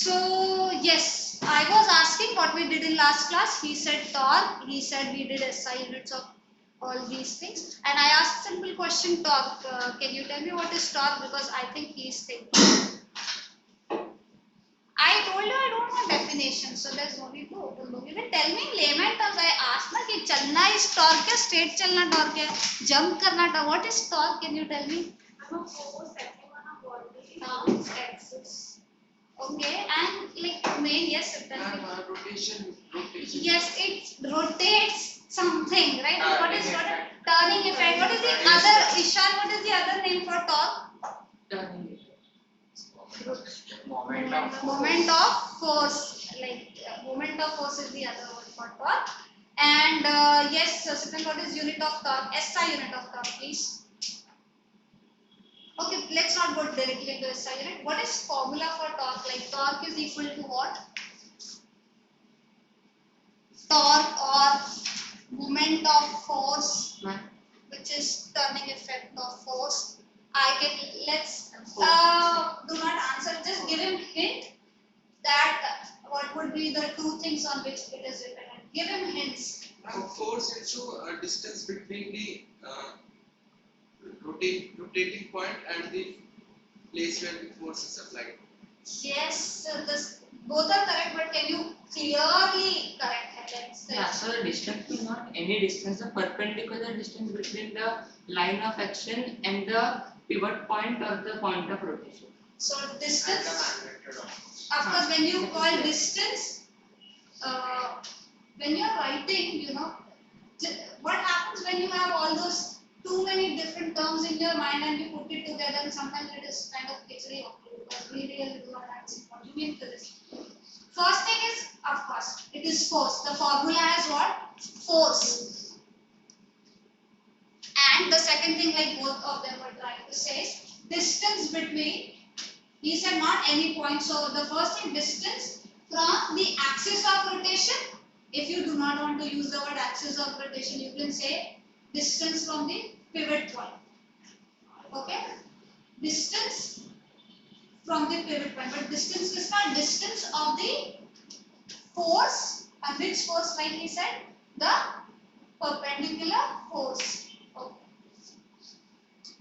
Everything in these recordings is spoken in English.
So yes, I was asking what we did in last class. He said torque. He said we did SI units of all these things. And I asked simple question torque. Can you tell me what is torque? Because I think he is thinking. I told you I don't want definition, so there's no need to open book. You can tell me in layman terms. I asked ना कि चलना is torque है, straight चलना torque है, jump करना torque. What is torque? Can you tell me? Force acting on a body axis. Okay, and like main, yes, rotation. Yes, it rotates something, right? What is turning effect? What is the other, Ishan? What is the other name for torque? Turning effect. Moment of force. Like moment of force is the other word for torque. And yes, second, what is unit of torque? SI unit of torque, please. Okay, let's not go directly into SI unit. What is formula for torque? Like torque is equal to what? Torque or moment of force, which is turning effect of force. I can, let's do not answer, just give him hint that what would be the two things on which it is dependent. Give him hints. Force into distance between the rotating point and the place where the force is applied. Yes, both are correct, but can you clearly correct it? Yeah, so the distance is not any distance, the perpendicular distance between the line of action and the pivot point or the point of rotation. So distance, of course, when you call distance, when you are writing, you know, what happens when you have all those too many different terms in your mind and you put it together, and sometimes it is kind of kitchery because we really do not understand what you mean to this. First thing is, of course, it is force. The formula is what? Force. And the second thing, like both of them were trying to say, is distance between, he said not any point. So the first thing, distance from the axis of rotation. If you do not want to use the word axis of rotation, you can say distance from the pivot point. Okay? Distance from the pivot point. But distance is not distance of the force. And which force, like he said? The perpendicular force. Okay.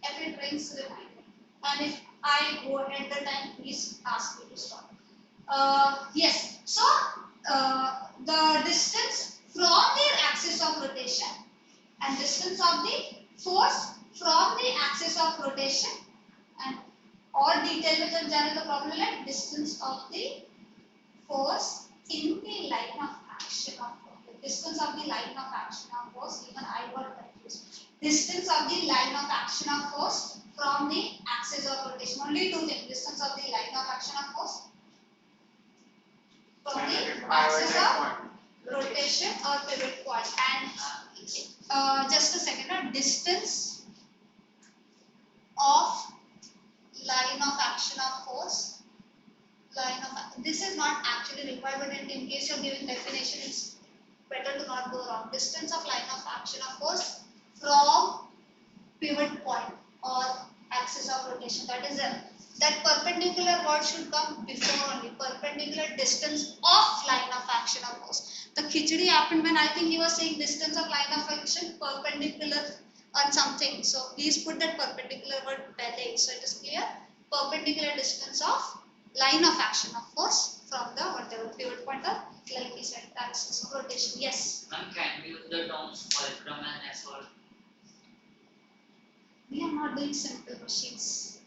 If it rings, remind me. And if I go ahead the time, please ask me to stop. Yes. So, the distance from the axis of rotation and distance of the force from the axis of rotation, and or detail में जब जाने तो problem है distance of the force in the line of action of the distance of the line of action of force. Even I got confused. Distance of the line of action of force from the axis of rotation. Only two things: distance of the line of action of force from the axis of rotation or pivot point. And just a second, distance of line of action of force. This is not actually required, but in case you're giving definition, it's better to not go wrong. Distance of line of action of force from pivot point or axis of rotation. That is that perpendicular word should come before only. Perpendicular distance of line of action of force. The khichdi happened when I think he was saying distance of line of action perpendicular on something. So please put that perpendicular word pehle, so it is clear. Perpendicular distance of line of action of force from the whatever pivot point or, like we said, axis of rotation. Yes. Ma'am, can we use the terms fulcrum and assault? We are not doing simple machines.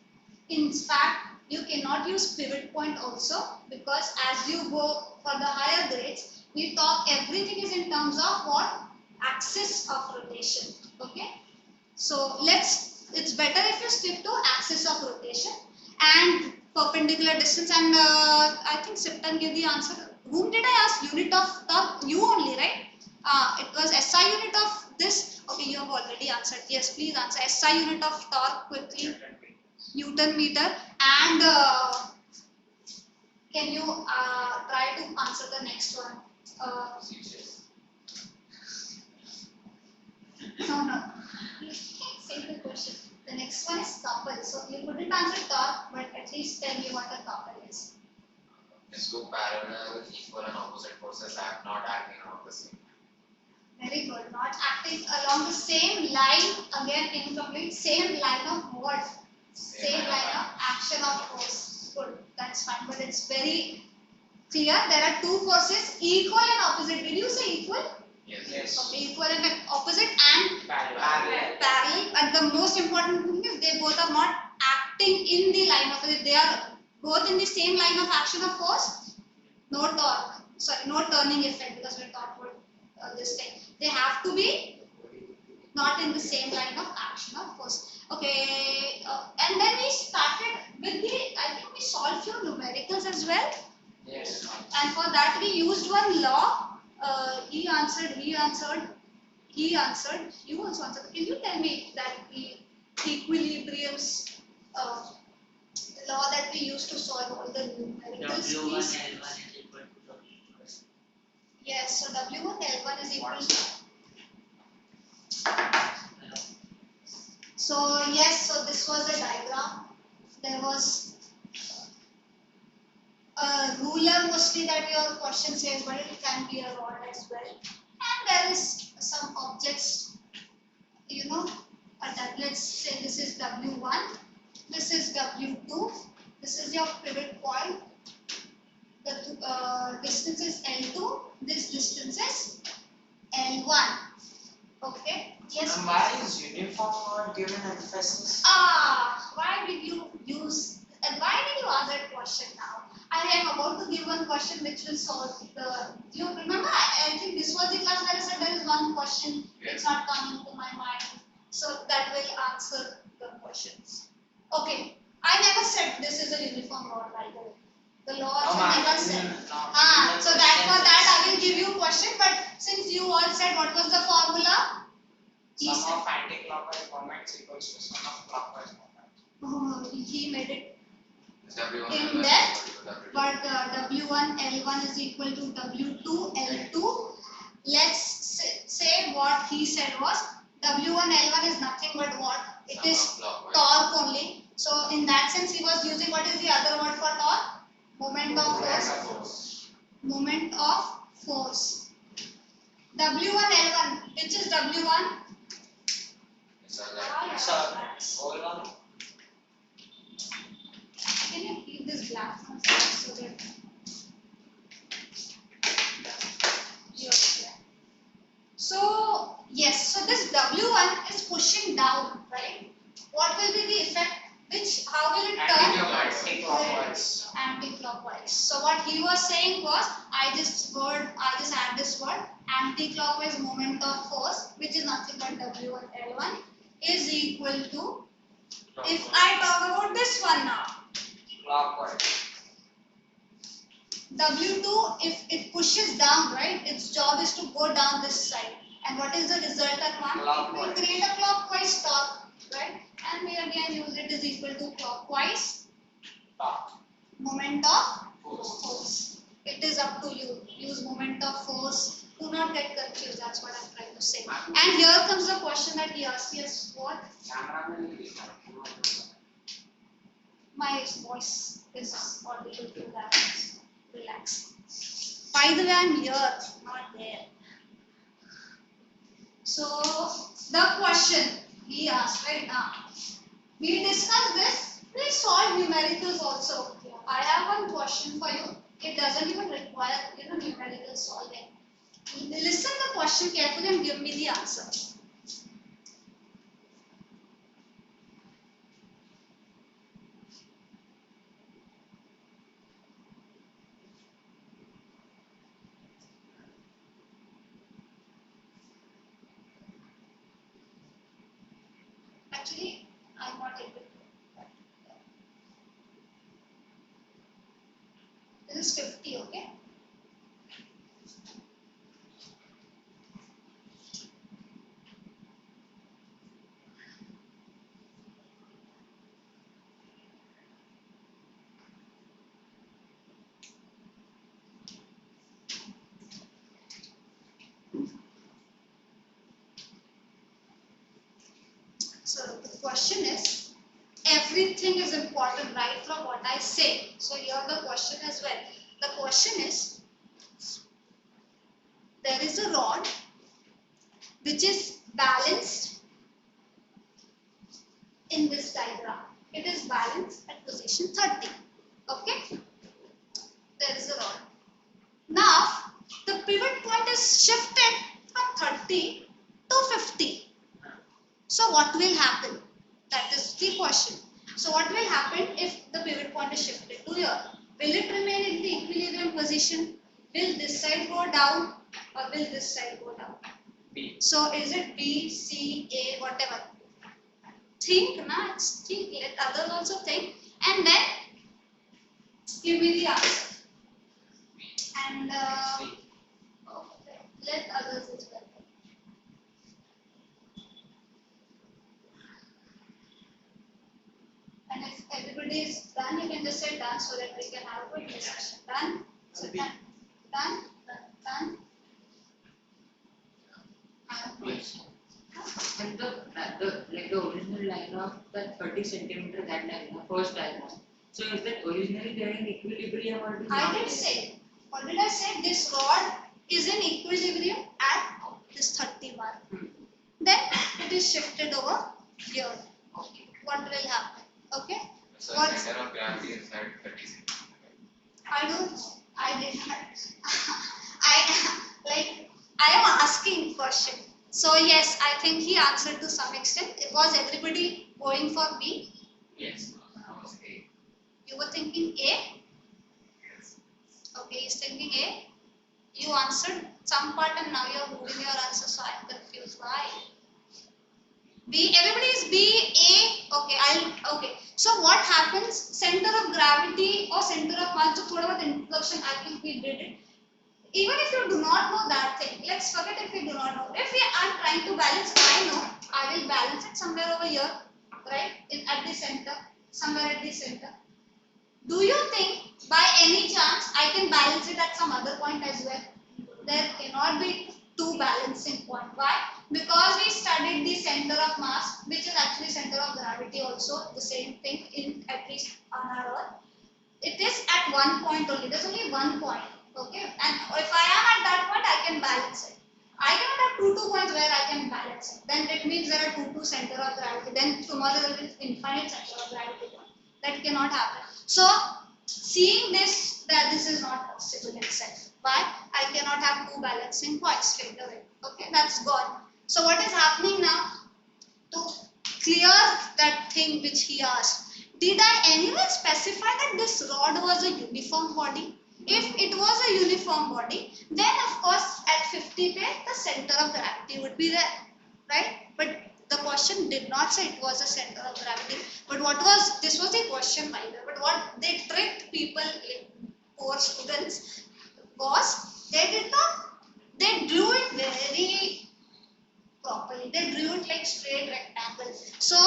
In fact, you cannot use pivot point also, because as you go for the higher grades, we talk everything is in terms of what? Axis of rotation. Okay. So it's better if you stick to axis of rotation and perpendicular distance. And I think Siptan gave the answer. Whom did I ask? Unit of torque? You only, right? It was SI unit of this. Okay, you have already answered. Yes, please answer. SI unit of torque quickly. Newton meter. And can you try to answer the next one? No. Say the question. The next one is couple. So you couldn't answer torque, but at least tell me what a couple is. It's two parallel, equal and opposite forces are not acting along the same. Very good. Not acting along the same line. Again, incomplete. Same line of what? Same line of action of force. Good. That's fine. But it's very clear. There are two forces, equal and opposite. Did you say equal? Yes. Okay, equal and opposite and Parallel. parallel. And the most important thing is they both are not acting in the line of it. They are both in the same line of action of force. No torque. Sorry, no turning effect because we talked about this thing. They have to be not in the same line of action of force. Okay, and then we started with the, I think we solved few numericals as well. Yes. And for that we used one law. He answered, you also answered. Can you tell me that the equilibrium's law that we used to solve all the numericals, W1 please? L1 is equal to W2. Yes, so W1 L1 is equal to. So yes, so this was a diagram. There was a ruler mostly that your question says, but it can be a rod as well. And there is some objects, you know, let's say this is W1, this is W2, this is your pivot point. The distance is L2, this distance is L1. Okay, yes. And why is uniform not given emphasis? Why did you use and why did you ask that question now? I am about to give one question which will solve the. You remember? I think this was the class where I said there is one question. It's not coming to my mind, so that will answer the questions. Okay, I never said this is a uniform rod, by the way. The law also never said. So that for that I will give you a question, but since you all said what was the formula? Sum of anti-clockwise moments equals to sum of clockwise moments. He made it W1 in L1 depth, is equal to W2. but W1 L1 is equal to W2 L2. Let's say what he said was W1 L1 is nothing but what? It Sum is of clockwise. torque only. So in that sense he was using, what is the other word for torque? Moment of force. Moment of force. W1 L1, which is W1? It's a like So, hold on. Can you keep this black one so that you're clear? So yes, so this W1 is pushing down, right? What will be the effect? How will it turn? Anti-clockwise. Anti-clockwise. So what he was saying was, I just add this word, anti-clockwise moment of force, which is nothing but W1 L1, is equal to, if I talk about this one now, Clockwise. W2, if it pushes down, right, its job is to go down this side. And what is the resultant one? It will create a clockwise torque, right? And we again use it is equal to clockwise moment of force. It is up to you. Use moment of force. Do not get confused. That's what I'm trying to say. And here comes the question that he asked. Yes, what? My voice is audible to that. Relax. By the way, I'm here, not there. So the question he asked right now. We discussed this. We solved numericals also. I have one question for you. It doesn't even require numerical solving. Listen the question carefully and give me the answer. Actually, I'm not able to. This is 50, okay? So the question is, everything is important right from what I say. So here the question as well. The question is, there is a rod which is balanced in this diagram. It is balanced at position 30. Okay? There is a rod. Now, the pivot point is shifted from 30 to 50. So what will happen? That is the question. So what will happen if the pivot point is shifted to here? Will it remain in the equilibrium position? Will this side go down or will this side go down? B. So is it B, C, A, whatever? Think, na? Think. Let others also think, and then give me the answer. And okay, let others as well. And if everybody is done, you can just say done so that we can have a quick discussion. Done? So done. Done? Done? And the original line of that 30 centimeter, that line, the first diagram. So is that originally there in equilibrium or it is I not did there? say, what did I say? This rod is in equilibrium at this 30 mark. Then it is shifted over here. Okay. What will happen? Okay? So What's- center of gravity is at 30 centimeters. I don't know. I did not. I am asking question. So yes, I think he answered to some extent. Was everybody going for B? Yes. I was A. You were thinking A? Yes. Okay, he's thinking A. You answered some part and now you are moving your answer, so I am confused. Why? B. Everybody is B, A. Okay, So what happens? Center of gravity or center of mass. So thoda bahut introduction. I think we did it. Even if you do not know that thing, let's forget if we do not know. If we are trying to balance, I know I will balance it somewhere over here, right? At the center, somewhere at the center. Do you think by any chance I can balance it at some other point as well? There cannot be two balancing points. Why? Because we studied the center of mass, which is actually center of gravity also, the same thing in at least on our Earth. It is at one point only. There's only one point. Okay, and if I am at that point, I can balance it. I cannot have two points where I can balance it. Then it means there are two center of gravity. Then tomorrow there will be infinite center of gravity. That cannot happen. So seeing this, that this is not possible itself. Why? I cannot have two balancing points straight away. Okay, that's gone. So what is happening now? To clear that thing which he asked, did I anyway specify that this rod was a uniform body? If it was a uniform body, then of course at 50 page the center of gravity would be there, right? But the question did not say it was a center of gravity. But this was the question by the way, but what they tricked people, like poor students, was they drew it very properly. They drew it like straight rectangle. So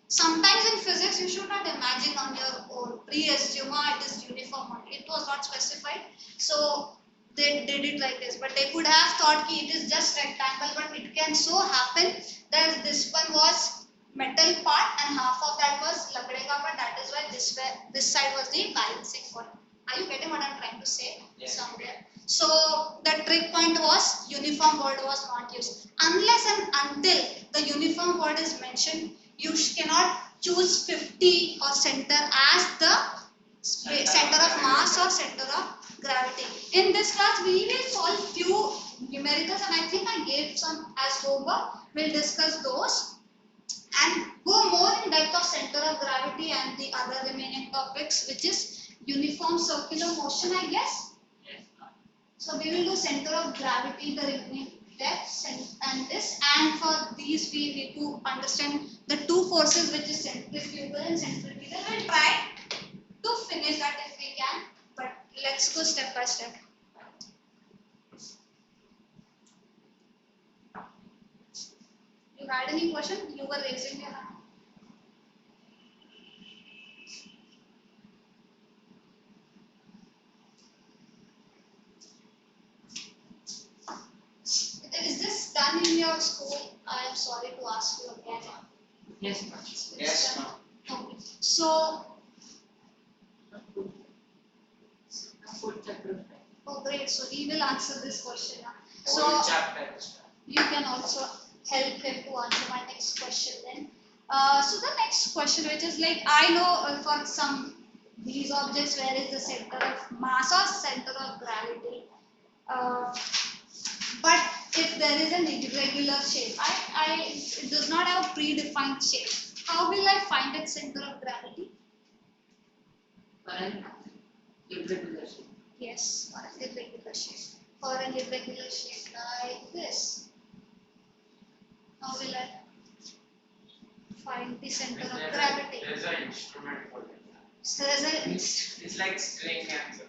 sometimes in physics you should not imagine on your own. Pre-assume it is uniform. It was not specified. So they did it like this. But they could have thought it is just rectangle. But it can so happen that this one was metal part and half of that was lakde ka part. That is why this side was the balancing point. Are you getting what I am trying to say? Yes. Somewhere. So the trick point was uniform word was not used. Unless and until the uniform word is mentioned, you cannot choose 50 or center as the center of mass or center of gravity. In this class, we will solve few numericals and I think I gave some as homework. We'll discuss those and go more in depth of center of gravity and the other remaining topics, which is uniform circular motion, I guess. So we will do center of gravity, the remaining depths and this, and for these we need to understand the two forces, which is centrifugal and centripetal. We'll try to finish that if we can, but let's go step by step. You had any question? You were raising your hand. Is this done in your school? I am sorry to ask you again. Yes, ma'am. Yes, ma'am. Okay. So, Full. great. So he will answer this question. Whole So chapter. you can also help him to answer my next question then. So the next question, which is like, I know for some these objects, where is the center of mass or center of gravity? But if there is an irregular shape, it does not have a predefined shape. How will I find its center of gravity? For an irregular shape. Yes, for an irregular shape. For an irregular shape like this. How will I find the center of gravity? There's an instrument for it. So there's a It's like string answer.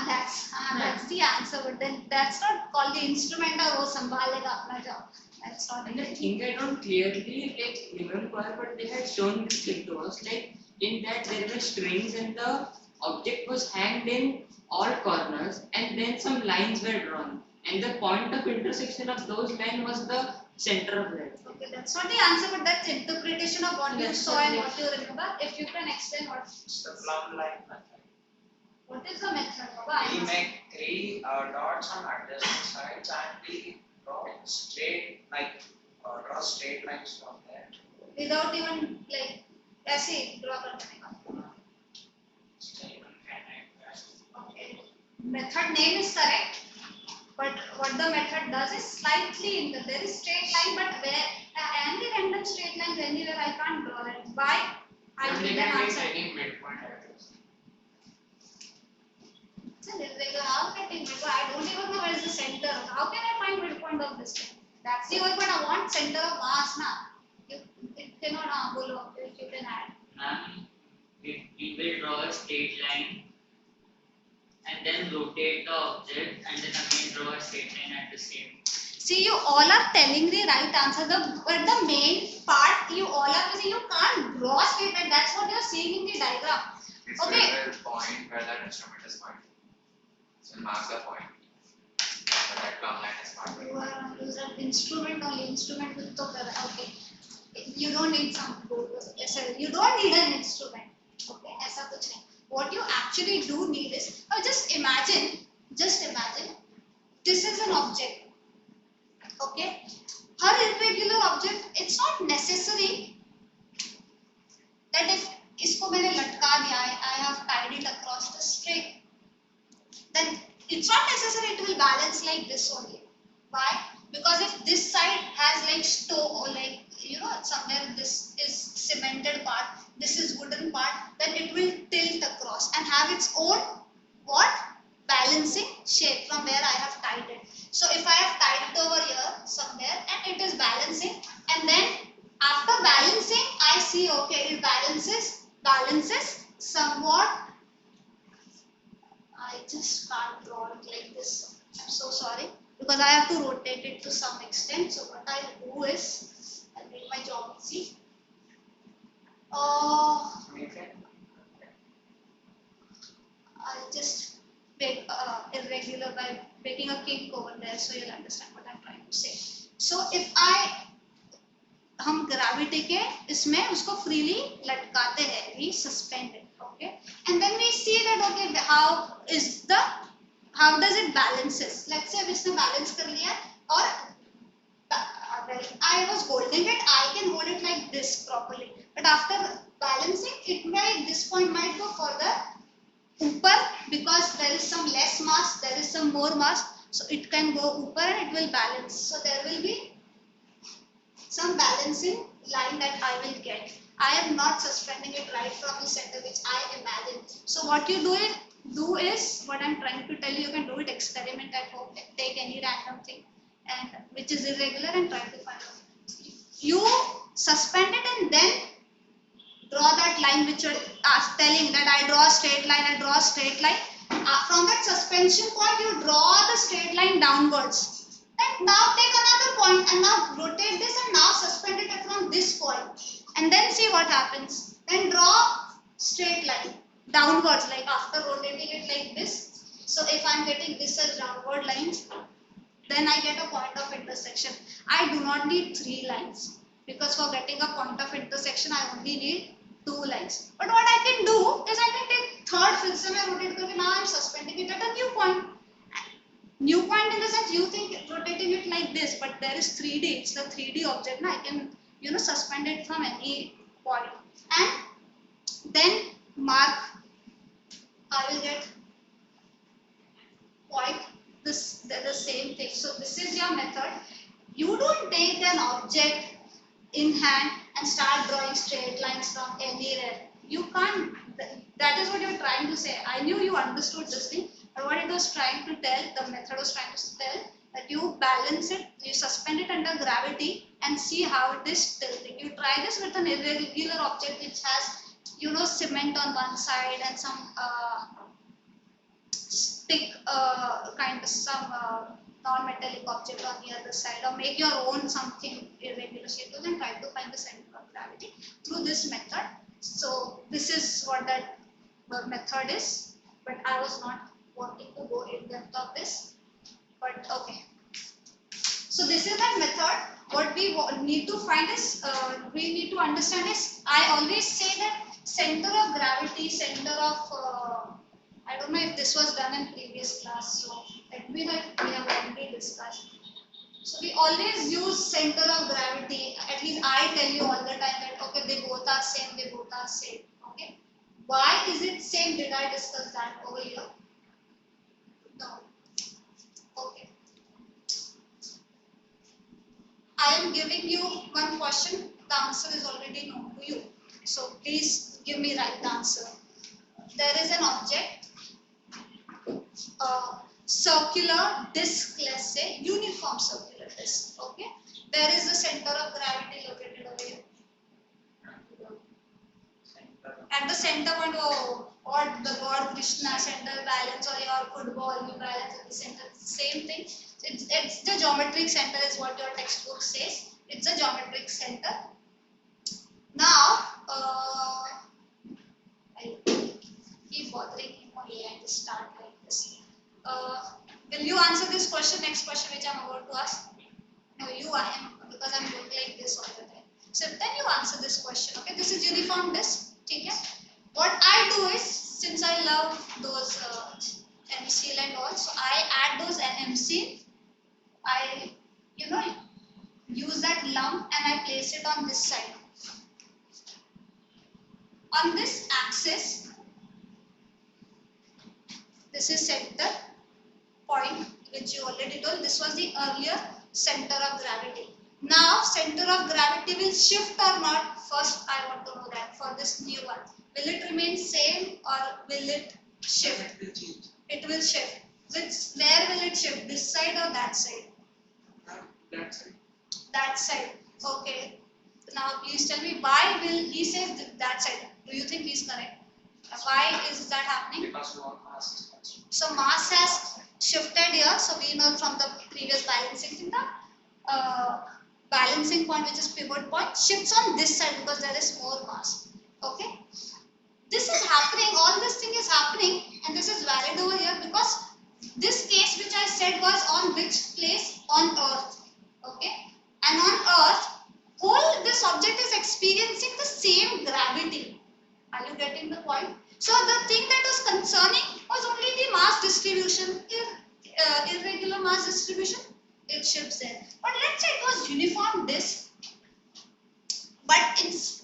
that's the answer, but then that's not called the instrument or wo sambhalega apna job. That's not And the it. thing I don't clearly remember, but they had shown this thing to us. Like in that there were strings and the object was hanged in all corners, and then some lines were drawn, and the point of intersection of those lines was the center of that. Okay, that's not the answer, but that's interpretation of what you That's saw and what what you remember. If you can explain It's the plumb line method. what is the method, Baba? We make three dots on adjacent sides and we draw straight lines from there. Without even like ऐसे draw कर देने का. Okay. Method name is correct, but what the method does is slightly there is straight line, but where any random straight lines anywhere I can't draw it. Why? I will then answer. Any midpoint address. It's an irregular. How can I think midpoint? I don't even know where is the center. How can I find midpoint of this thing? That's the whole point. I want center of mass, na. You cannot bolo. You can add. Ma'am, we will draw a straight line and then rotate the object and then again draw a straight line at the same. See, you all are telling the right answer, but the main part you all are saying you can't draw straight line. That's what you are seeing in the diagram. It's Okay. the point where that instrument is pointing. So mark the point. Where that plumb line is marked. You are using instrument only. Instrument with the okay. You don't need some you don't need an instrument. Okay, ऐसा कुछ नहीं. What you actually do need is just imagine. This is an object. Okay, her irregular object. It's not necessary that if इसको मैंने लटका दिया, I have tied it across the string, then it's not necessary it will balance like this only. Why? Because if this side has like stone or like somewhere this is cemented part, this is wooden part, then it will tilt across and have its own what? Balancing shape from where I have tied it. So if I have tied it over here somewhere and it is balancing, and then after balancing I see okay it balances somewhat. I just can't draw it like this. I'm so sorry because I have to rotate it to some extent. So what I'll do is I'll make my job easy. I'll just make irregular by making a kink over there, so you'll understand what I'm trying to say. So if हम gravity के इसमें उसको freely लटकाते हैं, we suspend it, okay, and then we see that okay how does it balances. Let's say इसने balance कर लिया और I was holding it, I can hold it like this properly, but after balancing this point might go further ऊपर because there is some less mass, there is some more mass, so it can go ऊपर and it will balance. So there will be some balancing line that I will get. I am not suspending it right from the center which I imagine. So what you do is what I'm trying to tell you. You can do it, experiment at home, take any random thing and which is irregular and try to find out. You suspend it and then draw that line which you're telling that I draw a straight line, from that suspension point you draw the straight line downwards. And now take another point and now rotate this and now suspend it from this point and then see what happens. Then draw straight line downwards, like after rotating it like this. So if I'm getting this as downward lines, then I get a point of intersection. I do not need 3 lines because for getting a point of intersection I only need 2 lines. But what I can do is I can take third, फिर से मैं rotate करके now I'm suspending it at a new point. New point in the sense you think rotating it like this, but there is 3D. It's the 3D object. Now I can suspend it from any point, and then mark. I will get point. They're the same thing. So this is your method. You don't take an object in hand and start drawing straight lines from anywhere. You can't. That is what you're trying to say. I knew you understood this thing, but what it was trying to tell, the method was trying to tell that you balance it, you suspend it under gravity and see how it is tilting. You try this with an irregular object which has, cement on one side and some stick some non-metallic object on the other side, or make your own something irregular shape and try to find the center of gravity through this method. So this is what that method is, but I was not wanting to go in depth of this, but okay. So this is that method. What we need to find is, we need to understand is, I always say that center of gravity, I don't know if this was done in previous class, so let me that we have already discussed. So we always use center of gravity. At least I tell you all the time that okay, they both are same. Okay. Why is it same? Did I discuss that over here? No. Okay. I am giving you one question. The answer is already known to you. So please give me right answer. There is an object, circular disc, let's say, uniform circular disc. Okay. There is the center of gravity located over here. At the center point, or the God Krishna center balance, or your football you balance at the center, same thing. It's the geometric center is what your textbook says. It's a geometric center. Now, I keep bothering him only and just start like this. Will you answer this question, next question which I'm about to ask? No, I am, because I'm doing like this all the time. So then you answer this question. Okay, this is uniform disc. Okay. What I do is, since I love those MCL and all, so I add those MCL. I, use that lump and I place it on this side. On this axis, this is center point, which you already told. This was the earlier center of gravity. Now, center of gravity will shift or not? First, I want to know that for this new one. Will it remain same or will it shift? It will change. It will shift. Where will it shift? This side or that side? That side. That side. Okay. Now, please tell me why will he say that side? Do you think he's correct? Why is that happening? Because your mass is constant. So mass has shifted here. So we know from the previous balancing thing, the balancing point, which is pivot point, shifts on this side because there is more mass. Okay. This is happening. All this thing is happening, and this is valid over here because this case which I said was on which place? On Earth. Okay. And on Earth, this object is experiencing the same gravity. Are you getting the point? So the thing that was concerning was only the mass distribution, irregular mass distribution. It shifts there. But let's say it was uniform disk. But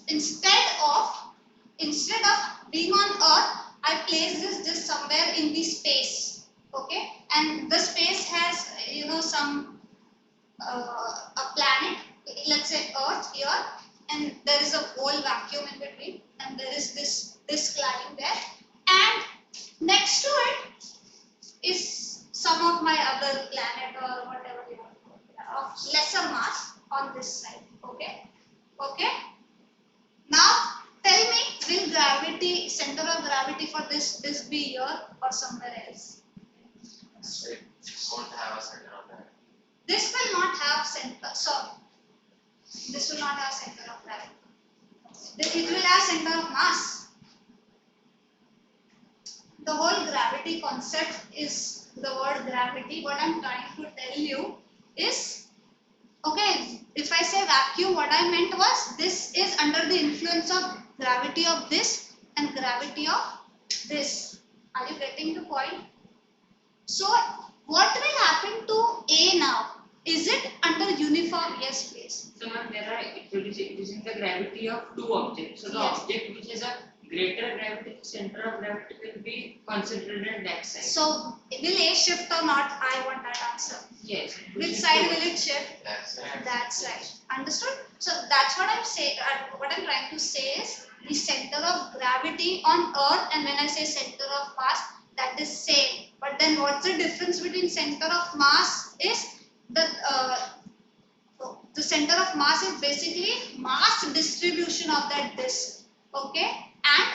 instead of being on Earth, I place this disk somewhere in the space. Okay, and the space has some a planet. Let's say Earth here, and there is a whole vacuum in between, and there is this disk lying there, and next to it is some of my other planet or whatever you want to call it, of lesser mass on this side. Okay. Now tell me, will center of gravity for this disk be here or somewhere else? So it won't have a center of gravity. This will not have center. So this will not have center of gravity. It will have center of mass. The whole gravity concept is the word gravity. What I'm trying to tell you is, okay, if I say vacuum, what I meant was this is under the influence of gravity of this and gravity of this. Are you getting the point? So What will happen to A now? Is it under uniform? Yes, please. So ma'am, there are using the gravity of two objects. So the Yes. object which has a greater gravity, the center of gravity will be considered at that side. So will A shift or not? I want that answer. Yes. Which side will it shift? That's it. That side. Understood? So that's what I'm saying. What I'm trying to say is the center of gravity on Earth, and when I say center of mass, that is same. But then what's the difference between center of mass is the center of mass is basically mass distribution of that disk. Okay? And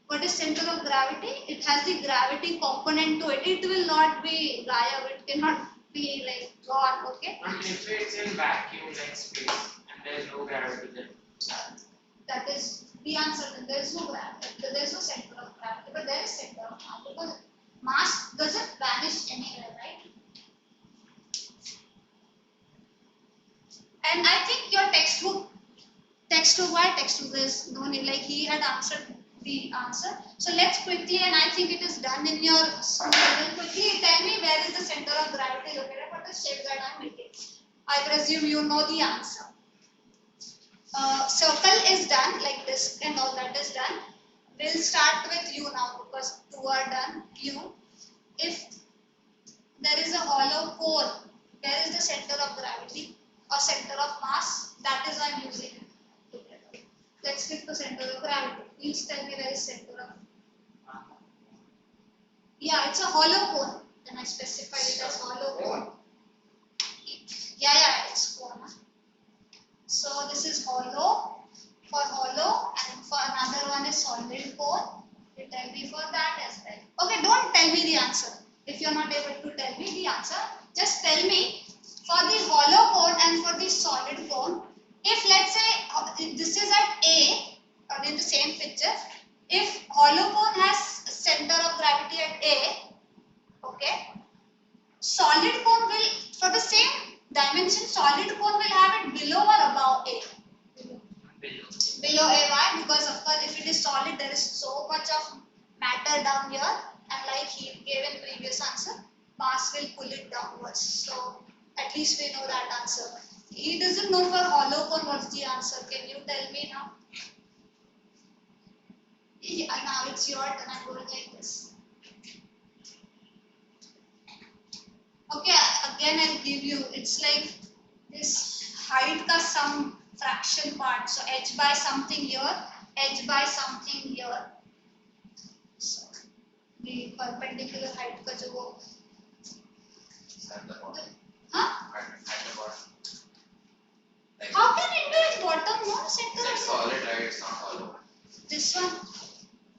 what is center of gravity? It has the gravity component to it. It will not be gayab. It cannot be like gone. Okay? And if it's in vacuum like space and there's no gravity then. That is the answer. Then there is no gravity. There is no center of gravity, but there is center of mass because mass doesn't vanish anywhere, right? And I think your textbook is no need, like he had answered the answer. So let's quickly, and I think it is done in your school. Then quickly tell me where is the center of gravity located for the shape that I am making. I presume you know the answer. Circle is done, like this and all that is done. We'll start with you now because two are done. You, if there is a hollow core, where is the center of gravity or center of mass? That is I'm using. Let's click the center of gravity. Please tell me where is center of. Yeah, it's a hollow cone. Then I specified it as hollow cone. Yeah, it's cone. So this is hollow for hollow, and for another one is solid cone. You tell me for that as well. Okay, don't tell me the answer. If you're not able to tell me the answer, just tell me for the hollow cone and for the solid cone. If let's say this is at A, or in the same picture, if hollow cone has center of gravity at A, okay, solid cone will, for the same dimension, solid cone will have it below or above A. Below A. Why? Because of course if it is solid, there is so much of matter down here, and like he gave in previous answer, mass will pull it downwards. So at least we know that answer. He doesn't know for hollow cone what's the answer. Can you tell me now? Yeah, now it's your turn. I'm going like this. Okay, again I'll give you. It's like this height ka some fraction part. So h by something here, h by something here. So the perpendicular height ka jo wo. At the bottom. Huh? At the bottom. Like, How can it be at bottom? No center. it's solid, right? It's not hollow. This one.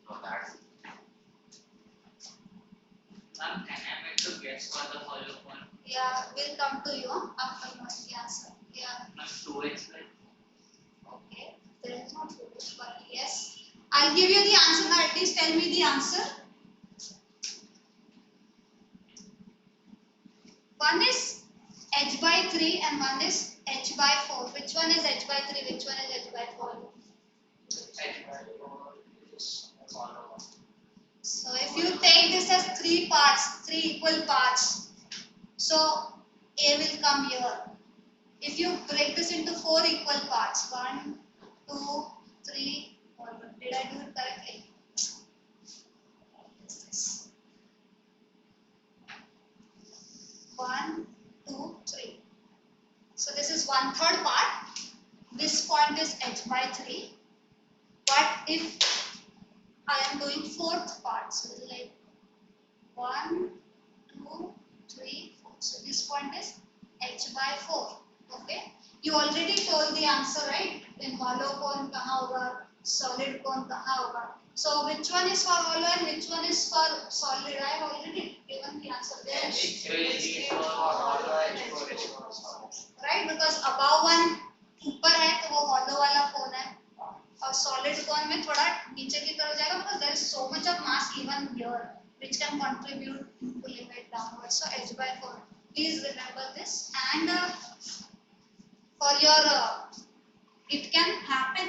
Not that. Ma'am, can I make a guess for the hollow cone? Yeah, we'll come to you after knowing the answer. Yeah. Ma'am, 2x, right? Okay. There is no proof, but yes. I'll give you the answer now. At least tell me the answer. One is h by 3 and one is h by 4. Which one is h by 3? Which one is h by 4? So if you take this as 3 parts, 3 equal parts, so A will come here. If you break this into 4 equal parts, 1, 2, 3, 4. Did I do it correctly? What is this? 1, 2, 3. So this is 1/3 part. This point is h by 3. But if I am doing 4th part, so it's like 1, 2, 3, 4. So this point is h by 4. Okay. You already told the answer, right? In hollow cone kahan hoga, solid cone kahan hoga. So which one is for hollow and which one is for solid? I have already given the answer there. H3 for hollow, H4 is for solid. Right? Because above one ऊपर है तो वो hollow वाला cone है. और solid cone में थोड़ा नीचे की तरफ जाएगा because there is so much of mass even here which can contribute in pulling it downwards. So h by 4. Please remember this. And for your, it can happen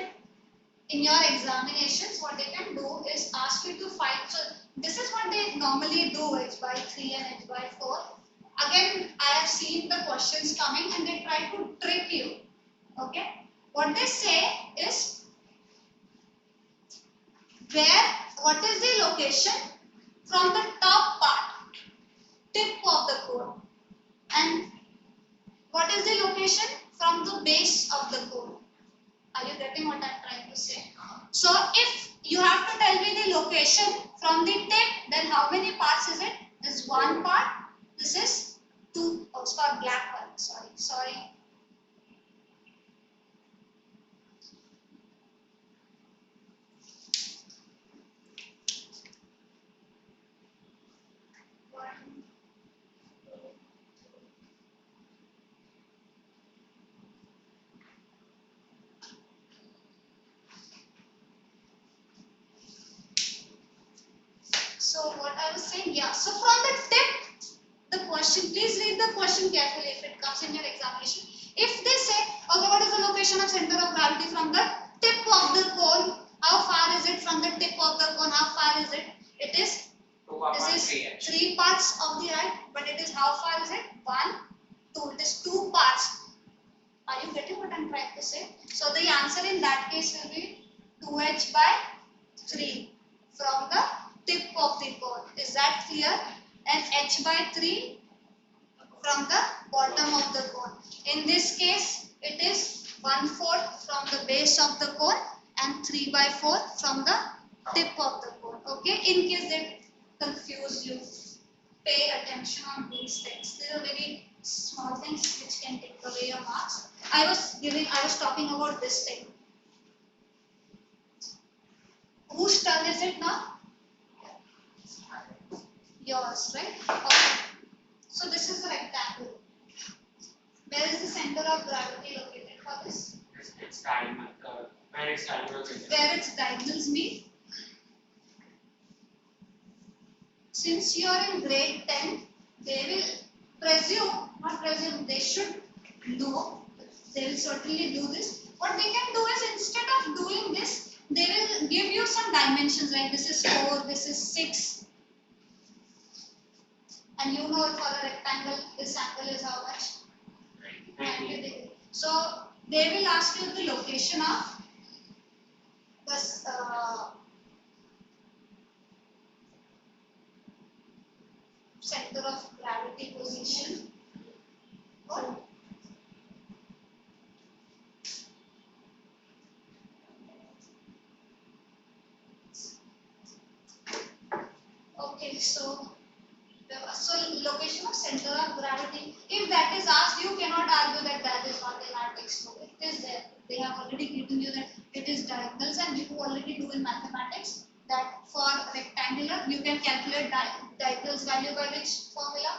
in your examinations. What they can do is ask you to find. So this is what they normally do, h by 3 and h by 4. again I have seen the questions coming and they try to trick you. Okay, what they say is what is the location from the top part, tip of the cone, and what is the location from the base of the cone. Are you getting what I am trying to say? So if you have to tell me the location from the tip, then how many parts is it? This is one part. This is two. Oh, it's for black one. Sorry. One, two, so what I was saying, yeah. So from the tip, the question, please read the question carefully if it comes in your examination. If they say, okay, what is the location of center of gravity from the tip of the cone? How far is it from the tip of the cone? How far is it? It is, this is 3 parts of the right, but it is how far is it? 1, 2. It is 2 parts. Are you getting what I am trying to say? So the answer in that case will be 2h by 3 from the tip of the cone. Is that clear? And h by 3 from the bottom of the cone. In this case, it is 1/4 from the base of the cone and 3 by 4 from the tip of the cone. Okay, in case they confuse you, pay attention on these things. These are very small things which can take away your marks. I was talking about this thing. Whose turn is it now? Yours, right? Okay. So this is the rectangle. Where is the center of gravity located for this? It's diagonal. Where it's diagonal. Where its diagonals meet. Since you are in grade 10, they will not presume, they should know. They will certainly do this. What they can do is, instead of doing this, they will give you some dimensions, like this is 4, this is 6. And you know for a rectangle, this angle is how much? 90 degrees. So they will ask you the location of this center of gravity position. What? Okay, so location of center of gravity. If that is asked, you cannot argue that that is not in our textbook. It is there. They have already given you that it is diagonals, and you already do in mathematics that for rectangular you can calculate diagonals value by which formula?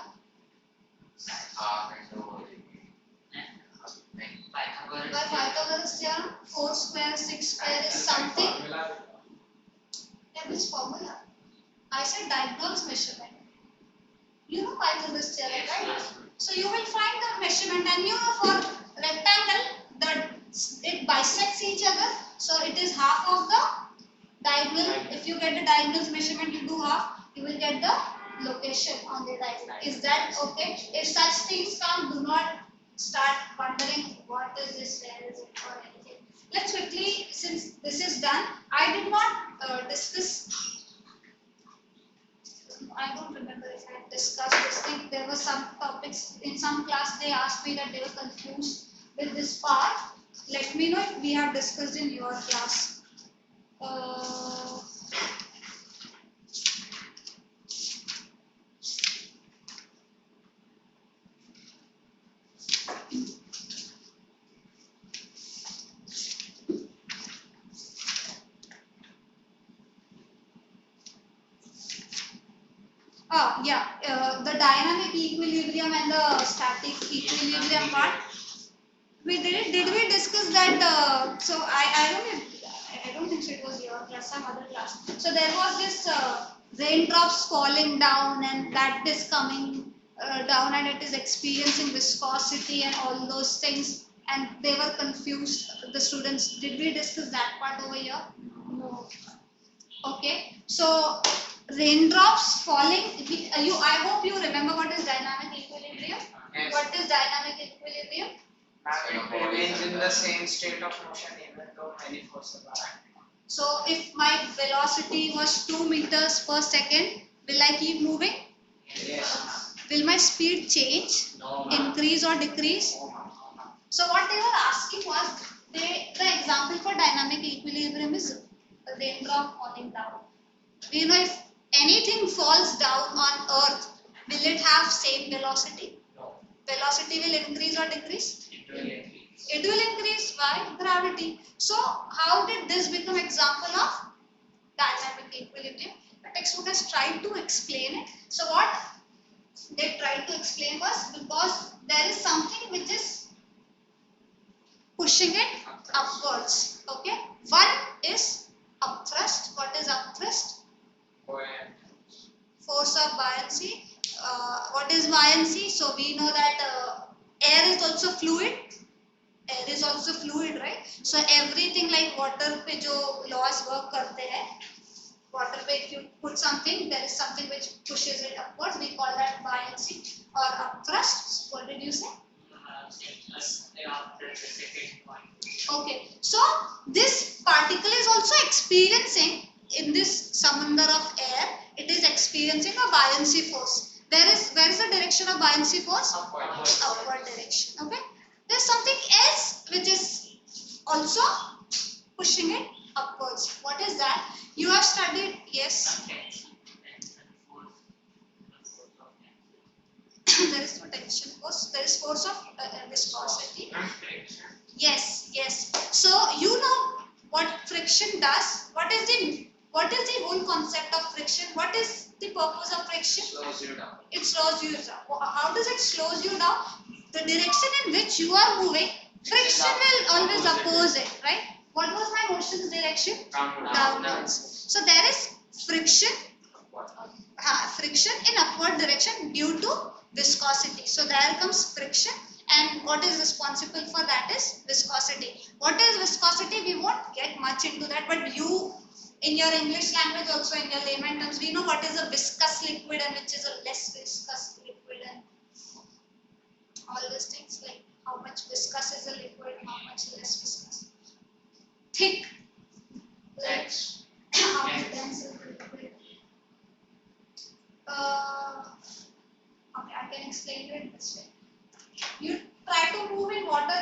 By Pythagoras theorem. 4 square, 6 square is something. Yeah, which formula? I said diagonals measurement. You know Pythagoras theorem, right? So you will find the measurement, and you know for rectangle, it bisects each other. So it is half of the diagonal. If you get the diagonals measurement, you do half. You will get the location on the diagonal. Is that okay? If such things come, do not start wondering what is this, where is it, or anything. Let's quickly, since this is done, I did not discuss. I don't remember if I had discussed this thing. There were some topics in some class, they asked me that they were confused with this part. Let me know if we have discussed in your class. The dynamic equilibrium and the static equilibrium part. We did it. Did we discuss that? So I don't think so. It was your class, some other class. So there was this raindrops falling down, and that is coming down, and it is experiencing viscosity and all those things, and they were confused. The students. Did we discuss that part over here? No. Okay. So raindrops falling. I hope you remember what is dynamic equilibrium. Next. What is dynamic equilibrium? It remains in the same state of motion even though many forces are acting. So if my velocity was 2 meters per second, will I keep moving? Yes. Will my speed change, No. increase or decrease? So what they were asking was, the example for dynamic equilibrium is a raindrop falling down. You know, if anything falls down on earth, will it have same velocity? No. Velocity will increase or decrease? It will increase. It will increase by gravity. So how did this become example of dynamic equilibrium? The textbook has tried to explain it. So what they tried to explain was, because there is something which is pushing it upwards. Okay. One is upthrust. What is upthrust? Force of buoyancy. What is buoyancy? So we know that air is also fluid. Air is also fluid, right? So everything like water पे जो laws work करते हैं, water पे if you put something, there is something which pushes it upwards. We call that buoyancy or upthrust. What did you say? After the second point. Okay. So this particle is also experiencing in this samandar of air. It is experiencing a buoyancy force. Where is the direction of buoyancy force? Upward direction. Okay. There's something else which is also pushing it upwards. What is that? You have studied, yes. There is no tension force. There is force of viscosity. Yes, yes. So you know what friction does. What is the whole concept of friction? What is the purpose of friction? Slows you down. It slows you down. How does it slows you down? The direction in which you are moving, friction will always oppose it, right? What was my motion's direction? Downwards. So there is friction, friction in upward direction due to viscosity. So there comes friction, and what is responsible for that is viscosity. What is viscosity? We won't get much into that, but you, in your English language also, in your layman terms, we know what is a viscous liquid and which is a less viscous liquid, and all these things like how much viscous is a liquid, how much less viscous. Thick, like how much dense is a liquid. Okay, I can explain it this way. You try to move in water,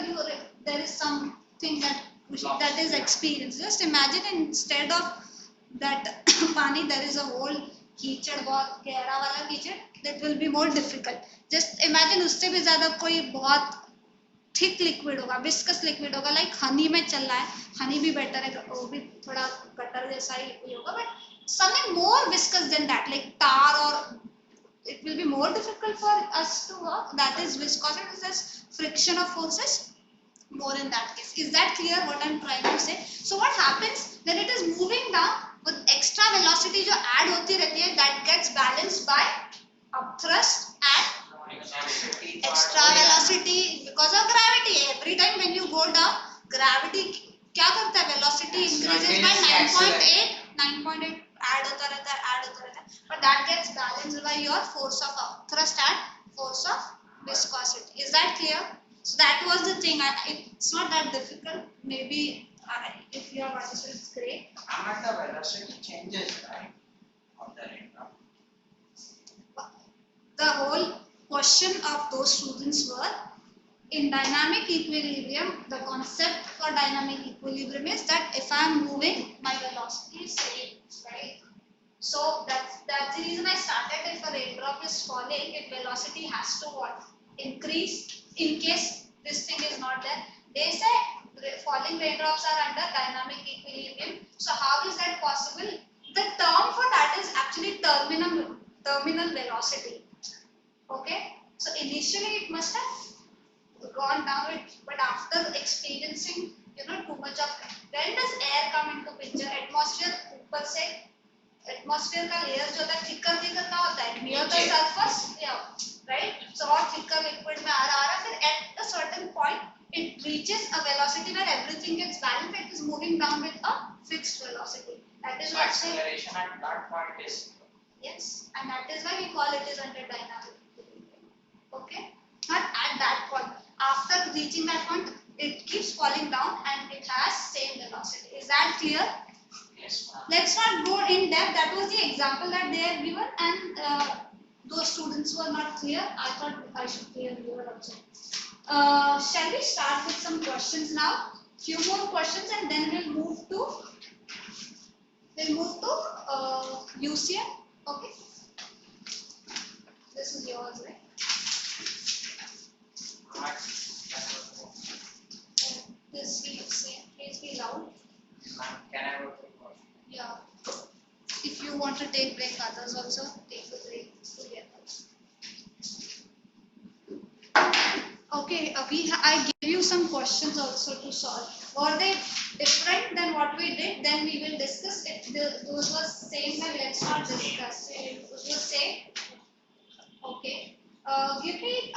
there is something that is experienced. Just imagine instead of that pani, there is a whole कीचड़ बहुत गहरा वाला कीचड़, that will be more difficult. Just imagine उससे भी ज़्यादा कोई बहुत thick liquid होगा, viscous liquid होगा, like honey में चल रहा है, honey भी better है, वो भी थोड़ा gutter जैसा ही liquid होगा, but something more viscous than that, like tar, or it will be more difficult for us to work. That is viscosity, is friction of forces more in that case. Is that clear what I'm trying to say? So what happens when it is moving down with extra velocity जो add होती रहती है, that gets balanced by upthrust and extra velocity because of gravity. Every time when you go down, gravity क्या करता है? Velocity increases by 9.8 add होता रहता है, but that gets balanced by your force of upthrust and force of viscosity. Is that clear? So that was the thing. It's not that difficult. Maybe if you have understood, it's great. And the velocity changes, right? Of the raindrop. The whole question of those students were, in dynamic equilibrium, the concept for dynamic equilibrium is that if I am moving, my velocity is same, right? So that's the reason I started. If a raindrop is falling, its velocity has to what? Increase. In case this thing is not there, they say falling raindrops are under dynamic equilibrium. So how is that possible? The term for that is actually terminal velocity. Okay. So initially it must have gone down, but after experiencing too much of, when does air come into picture? Atmosphere ऊपर से atmosphere का layer जो होता है thicker का होता है near the surface, yeah, right? So और thicker liquid में आ रहा फिर at a certain point it reaches a velocity where everything gets balanced. It is moving down with a fixed velocity. That is So why acceleration at that point is yes, and that is why we call it is under dynamic equilibrium. Okay, not at that point. After reaching that point, it keeps falling down and it has same velocity. Is that clear? Yes, ma'am. Let's not go in depth. That was the example that they have given, and those students were not clear. I thought I should clear you also. Shall we start with some questions now? Few more questions, and then we'll move to UCM. Okay. This is yours, right? Alright. Please be loud. Ma'am, can I go through first? Yeah. If you want to take break, others also take the break together. Okay, I give you some questions also to solve. Were they different than what we did? Then we will discuss. If those were same, then let's not discuss. If those were same. Okay. Give me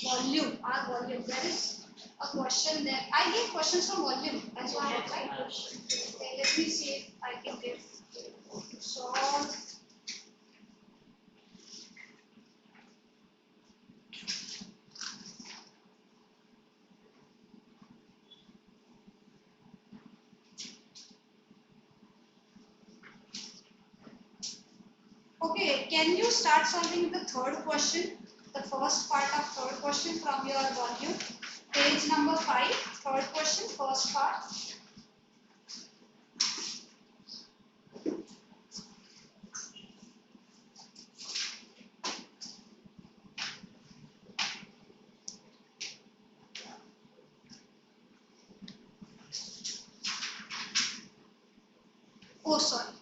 volume. Our volume. There is a question there. I gave questions from volume as well, right? Okay, let me see if I can give to solve. Okay, can you start solving the third question? The first part of third question from your volume. Page number 5, third question, first part. Oh, sorry.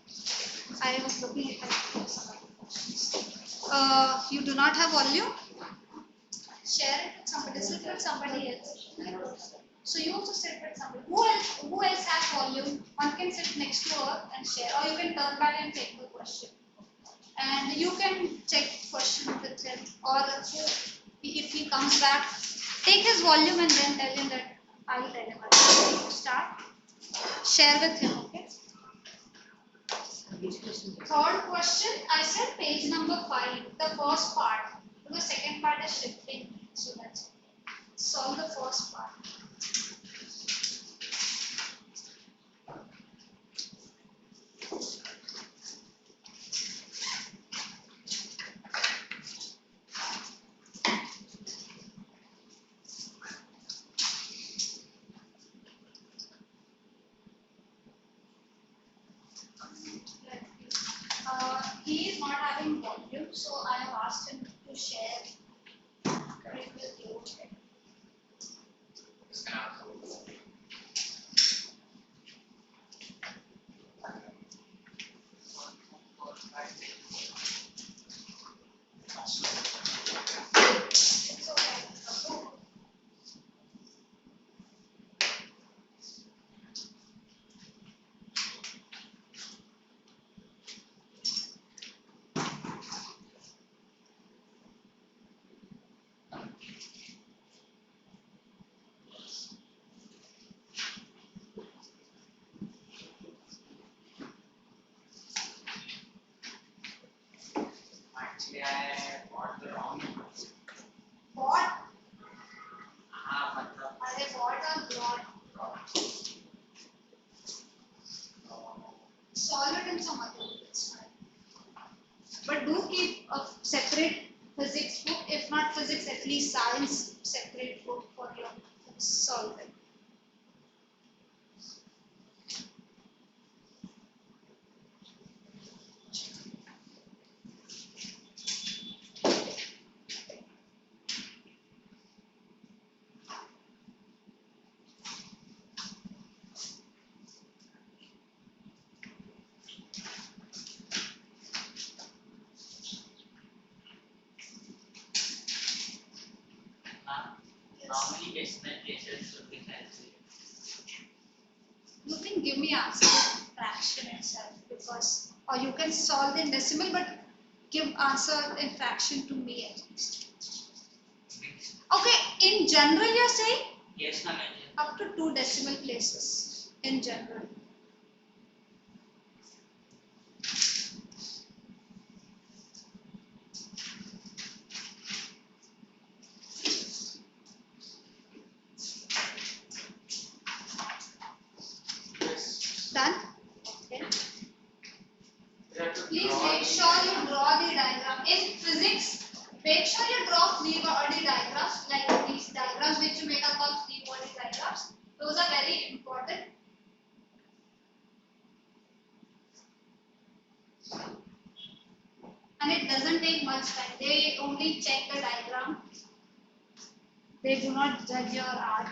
I was looking at some other questions. You do not have volume? Share it with somebody, sit with somebody else. So you also sit with somebody. Who else has volume? One can sit next to her and share, or you can turn back and take the question. And you can check question with him, or if he comes back, take his volume and then tell him that I will tell him. You start. Share with him, okay? Third question, I said page number 5, the first part. The second part is shifting, so that's okay. Solve the first part. He is not having volume, so I have asked him to share it with you. This can also. It's okay. Actually, I bought the wrong number. What? Matlab, I bought a lot. Solve it in some other way, it's fine. But do keep a separate physics book, if not physics, at least science separate book for your solving. How many decimal places should be calculated? You can give me answer in fraction itself, because, or you can solve in decimal, but give answer in fraction to me at least. Okay, in general you're saying Yes, ma'am. up to 2 decimal places in general. have to Please draw make the sure you draw the diagram. In physics, make sure you draw free body diagrams, like these diagrams which you make are called free body diagrams. Those are very important. And it doesn't take much time. They only check the diagram. They do not judge your art.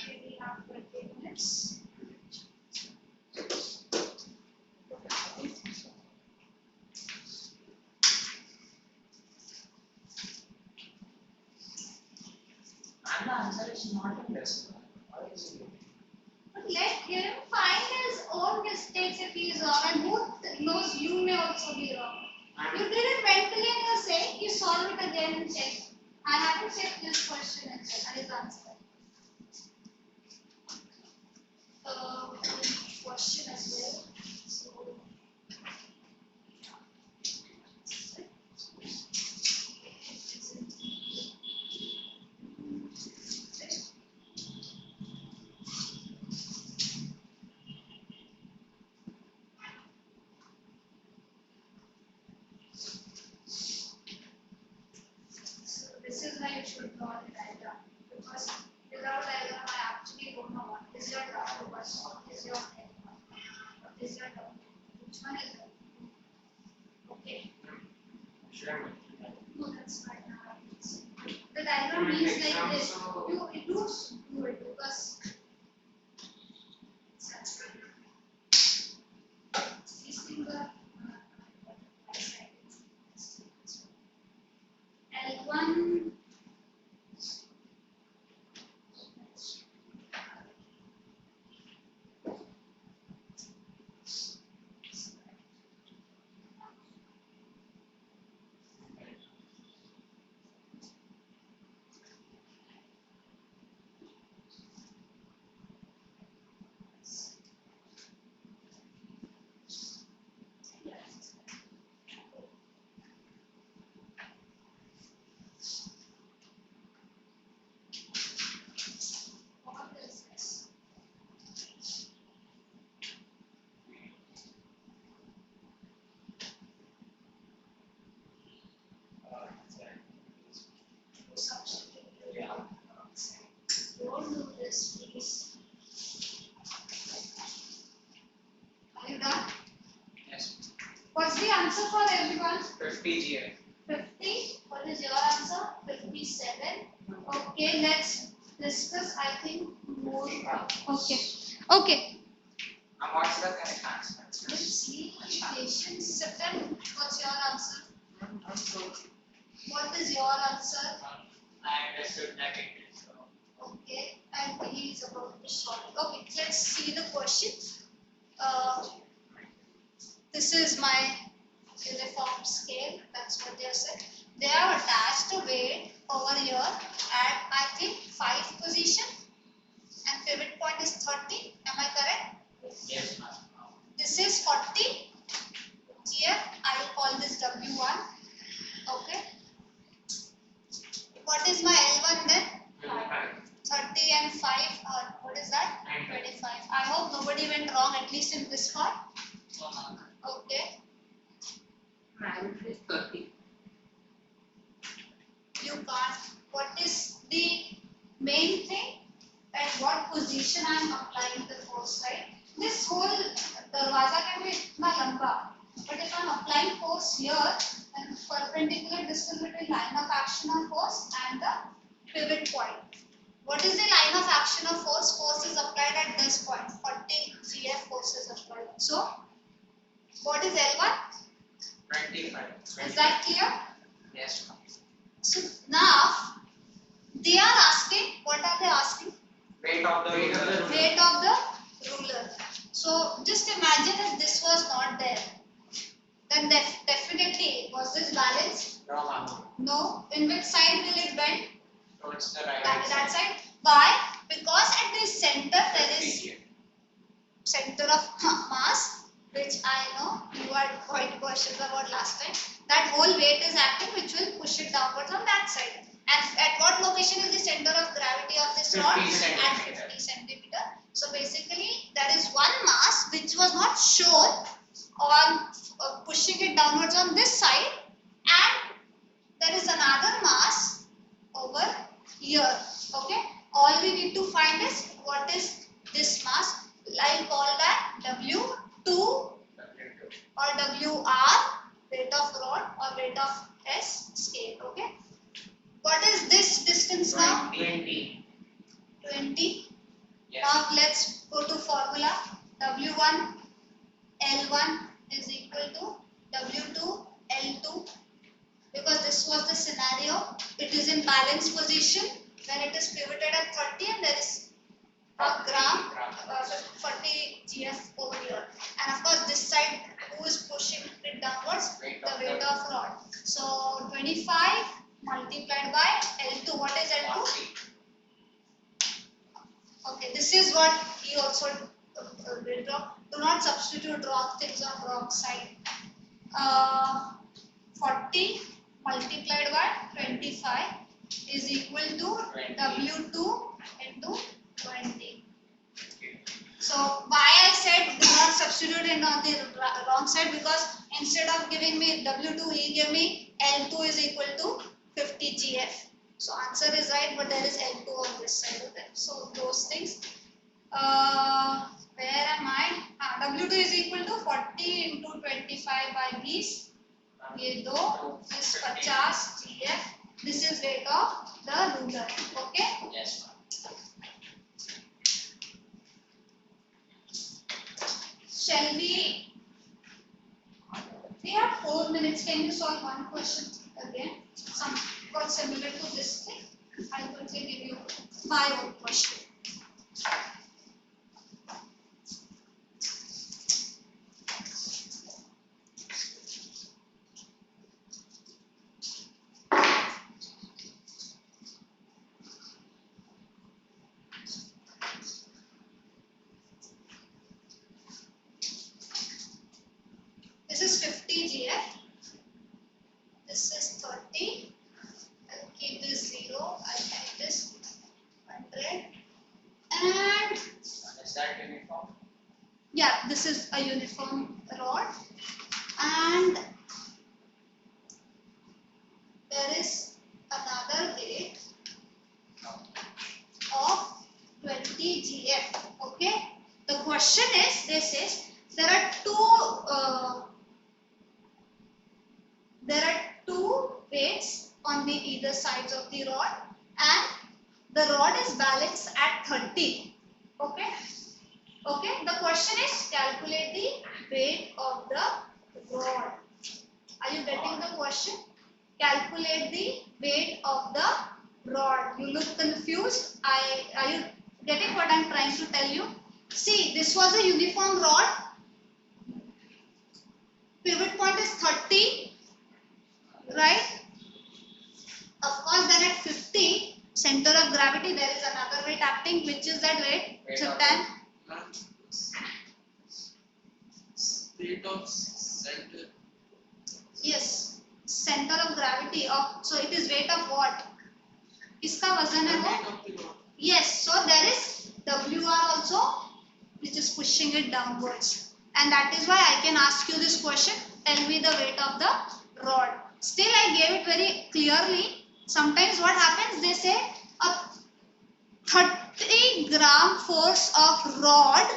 We have 20 minutes. And the answer is not in this one. Why is it? But let him find his own mistakes if he is wrong, and who knows, you may also be wrong. You did it mentally and you say you solve it again and check. I have to check this question and check and his answer. Question as well. So this is why you should draw the diagram, because without diagram I actually don't know what is your draft question, what is your head, what is your term, which one is it? Okay, Sure. no, that's fine. The diagram means like this. You do it because these things are L1. What is this? Substitute. Yeah. Don't do this, please. Are you done? Yes. What's the answer for everyone? 50 GA. 50. What is your answer? 57. Okay, let's discuss. I think more. Okay. Okay. And what's the correct answer? Let's see. Patience. September. What's your answer? What is your answer? I understood that it is Okay. And he is about to solve it. Okay. Let's see the question. This is my uniform scale. That's what they have said. They have attached a weight over here at, I think, 5 position, and pivot point is 30. Am I correct? yes, ma'am. This is 40. Here I will call this W1. Okay. What is my L1 then? 30 and 5. What is that? 25. I hope nobody went wrong, at least in this part. So, ma'am. Okay. Marriage is 30. You can't. What is the main thing? At what position I am applying the force, right? This whole darwaza can be itna lamba. But if I am applying force here, then perpendicular distance between line of action of force and the pivot point. What is the line of action of force? Force is applied at this point. 40 GF force is applied. So, what is L1? 25. Is that clear? Yes, ma'am. So now they are asking, what are they asking? Weight of the ruler. Weight of the ruler. So just imagine if this was not there, then definitely was this balanced? No, ma'am. No. In which side will it bend? Towards the right. That side. Why? Because at the center there is point questions about last time. That whole weight is acting which will push it downwards on that side. And at what location is the center of gravity of this rod? 50 At 50 centimeter. So basically there is one mass which was not shown on pushing it downwards on this side, and there is another mass over here. Okay. All we need to find is what is this mass. I'll call that W2 or WR, weight of rod, or weight of S scale. Okay. What is this distance now? 20. 20. Yes. Now let's go to formula. W1 L1 is equal to W2 L2. Because this was the scenario, it is in balanced position when it is pivoted at 30 and there is a gram 40 GF over here. And of course this side, who is pushing it downwards? The weight of rod. So 25 multiplied by L2. What is L2? Okay, this is what he also did wrong. Do not substitute wrong things on wrong side. 40 multiplied by 25 is equal to W2 into 20. So why I said do not substitute it on the wrong side, because instead of giving me W2, he gave me L2 is equal to 50 GF. So answer is right, but there is L2 on this side of it. So those things. Where am I? W2 is equal to 40 into 25 by 20. ये दो is 50 GF. This is weight of the ruler. Okay. Yes. Shall we? We have 4 minutes. Can you solve one question again? Somewhat similar to this thing. I will give you my own question. This is 50 GF. This is 30. I'll keep this 0. I'll make this 100. And Is that uniform? yeah, this is a uniform rod. And there is another weight of 20 GF. Okay. The question is, this is there are two weights on the either sides of the rod, and the rod is balanced at 30. Okay. Okay. The question is calculate the weight of the rod. Are you getting the question? Calculate the weight of the rod. You look confused. Are you getting what I'm trying to tell you? See, this was a uniform rod. Pivot point is 30, right? Of course, then at 50, center of gravity, there is another weight acting, which is that weight? Chiptan. State of center. Yes, center of gravity of, so it is weight of what? Kiska वजन है वो? Weight of the rod. Yes, so there is WR also, which is pushing it downwards. And that is why I can ask you this question, tell me the weight of the rod. Still I gave it very clearly. Sometimes what happens, they say a 30 gram force of rod,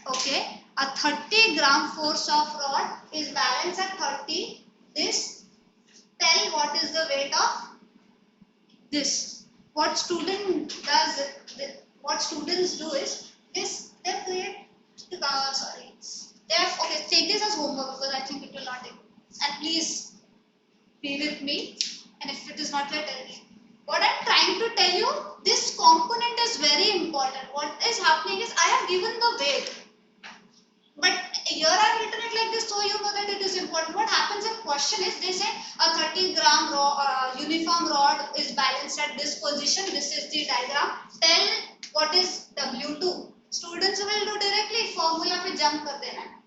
okay, a 30 gram force of rod is balanced at 30. This, tell what is the weight of this. What student does, what students do is, this, they create, sorry, they have, okay, take this as homework because I think it will not take. And please be with me, and if it is not clear, tell me. What I'm trying to tell you, this component is very important. What is happening is I have given the weight, but here I have written it like this so you know that it is important. What happens in question is they say a 30 gram uniform rod is balanced at this position. This is the diagram. Tell what is W2. Students will do directly formula पे jump कर देना है.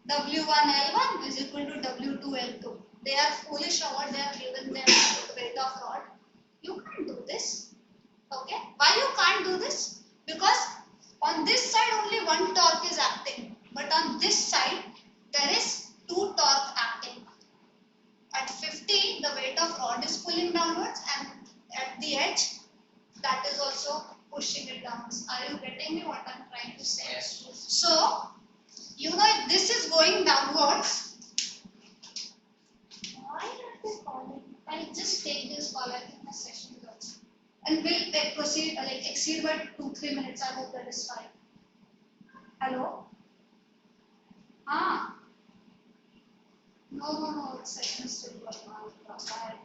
W1 L1 is equal to W2 L2. They are foolish or what they have given them weight of rod. You can't do this. Okay. Why you can't do this? Because on this side only one torque is acting. But on this side there is two torque acting. At 50 the weight of rod is pulling downwards and at the edge that is also pushing it downwards. Are you getting me what I'm trying to say? Yes. So, you know if this is going downwards, why are they calling? I'll just take this call. I think my session is also. And we'll proceed, exceed by 2-3 minutes. I hope that is fine. Hello? Ah. No, it's session is still going on. Bye.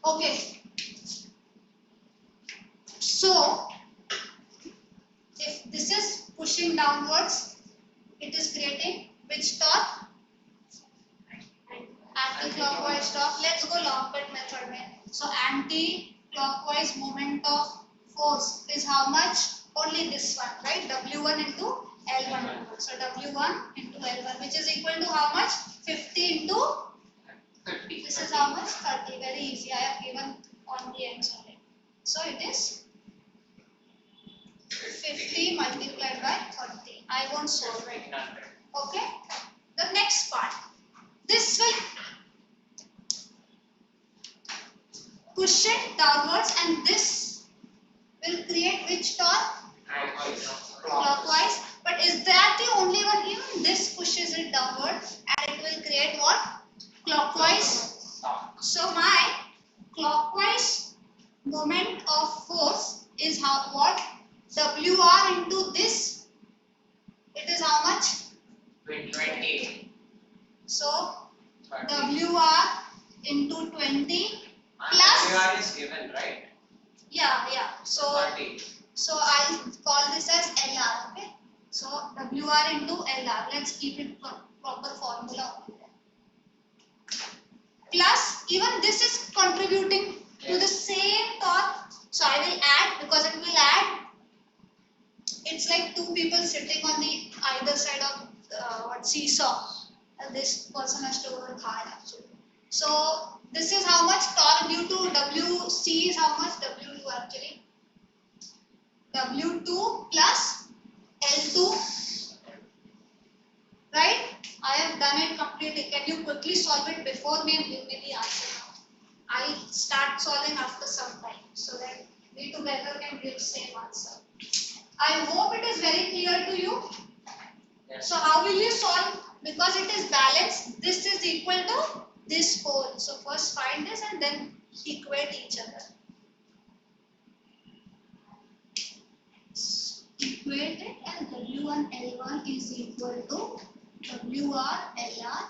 Okay. So, if this is pushing downwards, it is creating which torque? Anti-clockwise torque. Let's go long bit method. So, anti-clockwise moment of force is how much? Only this one, right? W1 into L1. So, W1 into L1, which is equal to how much? 50 into 30. this is how much? 30. Very easy. I have given on the ends only. So, it is 50 multiplied by 30. I won't solve it. Okay. The next part. This will push it downwards and this will create which torque? Clockwise. But is that the only one? Even this pushes it downward and it will create what? Clockwise. So my clockwise moment of force is how what? WR into this. It is how much? 20. So 20. WR into 20 plus. WR is given, right? Yeah. So 30. I'll call this as LR. Okay. So WR into LR. Let's keep it proper formula only there. Plus even this is contributing to the same torque. So I will add because it will add. It's like two people sitting on the either side of seesaw. And this person has to work hard actually. So this is how much torque due to WC is how much W2 actually. W2 plus L2. Right? I have done it completely. Can you quickly solve it before me and give me the answer now? I'll start solving after some time so that we together can give same answer. I hope it is very clear to you. Yes. So how will you solve? Because it is balanced, this is equal to this pole. So first find this and then equate each other. Equate it and W1 L1 is equal to WR LR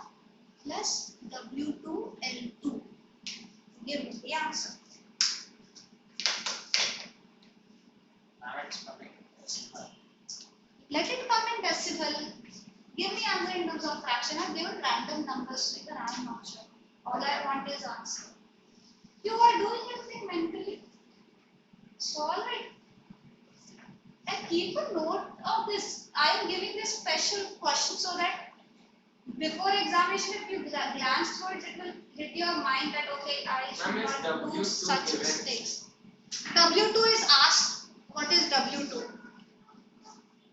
plus W2 L2. Give me the answer. Now it's coming. Let it come in decimal. Give me answer in terms of fraction. I've given random numbers because I'm not sure. All I want is answer. You are doing everything mentally. Solve it. And keep a note of this. I am giving this special question so that before examination, if you glance through it, it will hit your mind that okay, I should Ma'am, is not do W2 such given? mistakes. W2 is asked. What is W2?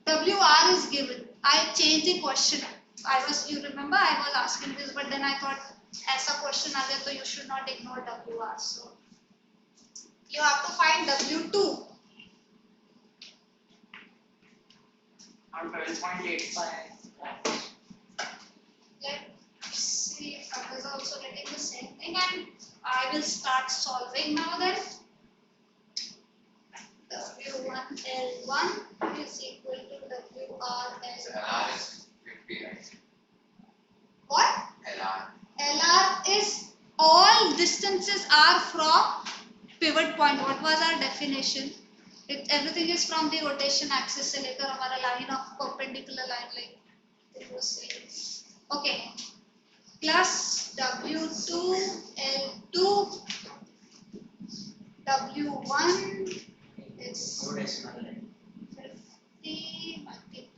WR is given. I changed the question. You remember I was asking this, but then I thought as a question again, so you should not ignore WR. So you have to find W2. On 12.85. Let's see if others are also getting the same thing, and I will start solving now then. W1 L1 is equal to WR So L1. LR is 50, right? What? LR. LR is all distances are from pivot point. What was our definition? Everything is from the rotation axis से लेकर हमारा line of perpendicular line like it was saying. Okay. Plus W2 L2 W1 is 50 multiplied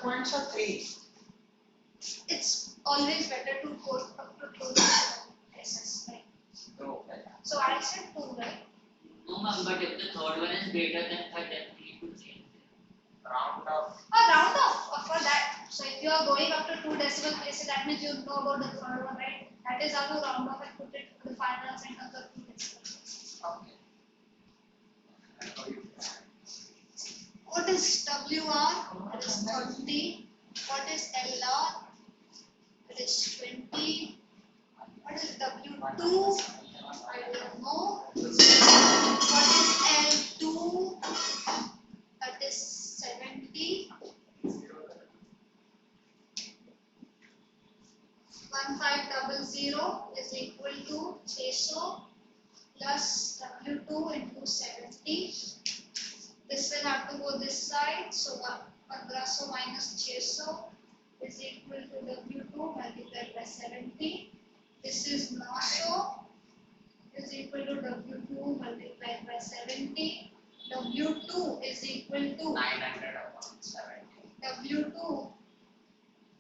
points are 3. It's always better to go up to 2 places, right? So I said 2, right? No, ma'am, but if the third one is greater than third, then we could change it. Round off. Round off for that. So if you are going up to 2 decimal places, that means you know about the third one, right? That is how to round off and put it to the final sentence of 2 decimal places. Okay. What is WR? It is 30. What is LR? It is 20. What is W2? I don't know. What is L2? That is 70. 1500 is equal to 600 plus W2 into 70. This will have to go this side. So 1500 minus 600 is equal to W2 multiplied by 70. This is 900 is equal to W2 multiplied by 70. W2 is equal to 900 upon 70. W2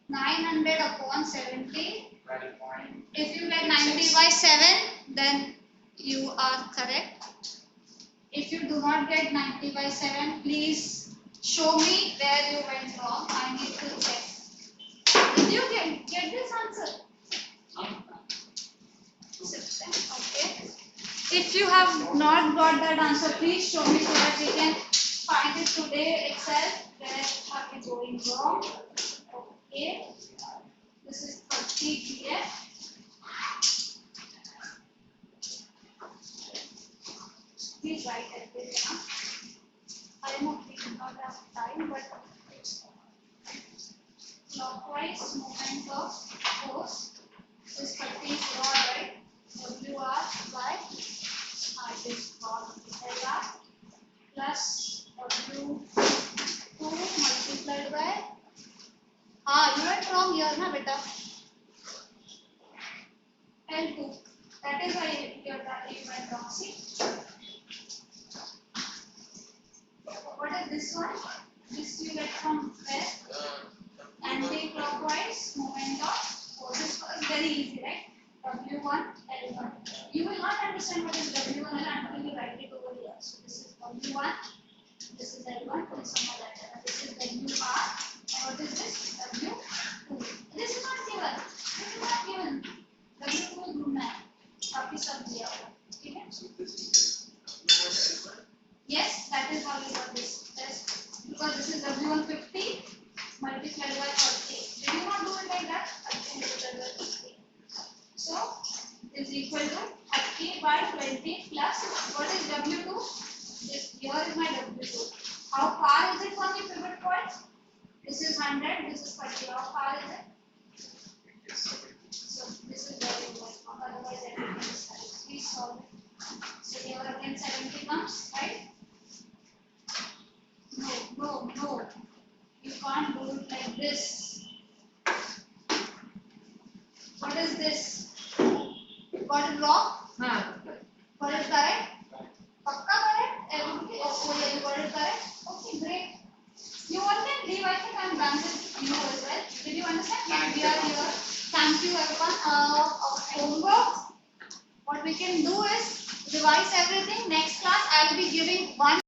900 upon 70. 12 point. If you get 90 by 7, then you are correct. If you do not get 90 by 7, please show me where you went wrong. I need to check. Did you get this answer? Okay. If you have not got that answer, please show me so that we can find it today itself. Where are we going wrong? Okay. This is 30 here. Please write everything. I know we do not have time, but clockwise movement of force is 30 rod, right? WR by this rod LR plus W2 multiplied by you went wrong here, na beta? L2. That is why you went wrong. See? What is this one? This you get from where? Anti-clockwise movement of force. This was very easy, right? W1, L1. You will not understand what is W1 until you write it over here. So this is W1, this is L1, this is some other. This is WR. What is this? W2. This is not given. This is not given. W2 is given. Copy सब दिया हुआ. ठीक है? So this is W1 L1. Yes, that is how you got this. Yes, because this is W150 multiplied by 40. Did you not do it like that? 30 multiplied by 50. So, is equal to 30 by 20 plus what is W2? This here is my W2. How far is it from the pivot point? This is 100, this is 30. How far is it? So, this is very important. Otherwise, everything is correct. Please solve it. So, here again 70 comes, right? No. You can't do it like this. What is this? Got it wrong? Got it correct? Pakka correct? Everybody? Oh, yeah, you got it correct? Okay, great. You all can leave. I think I'm done with you as well. Did you understand? And we are here. Thank you, everyone. Homework. What we can do is revise everything. Next class, I'll be giving one.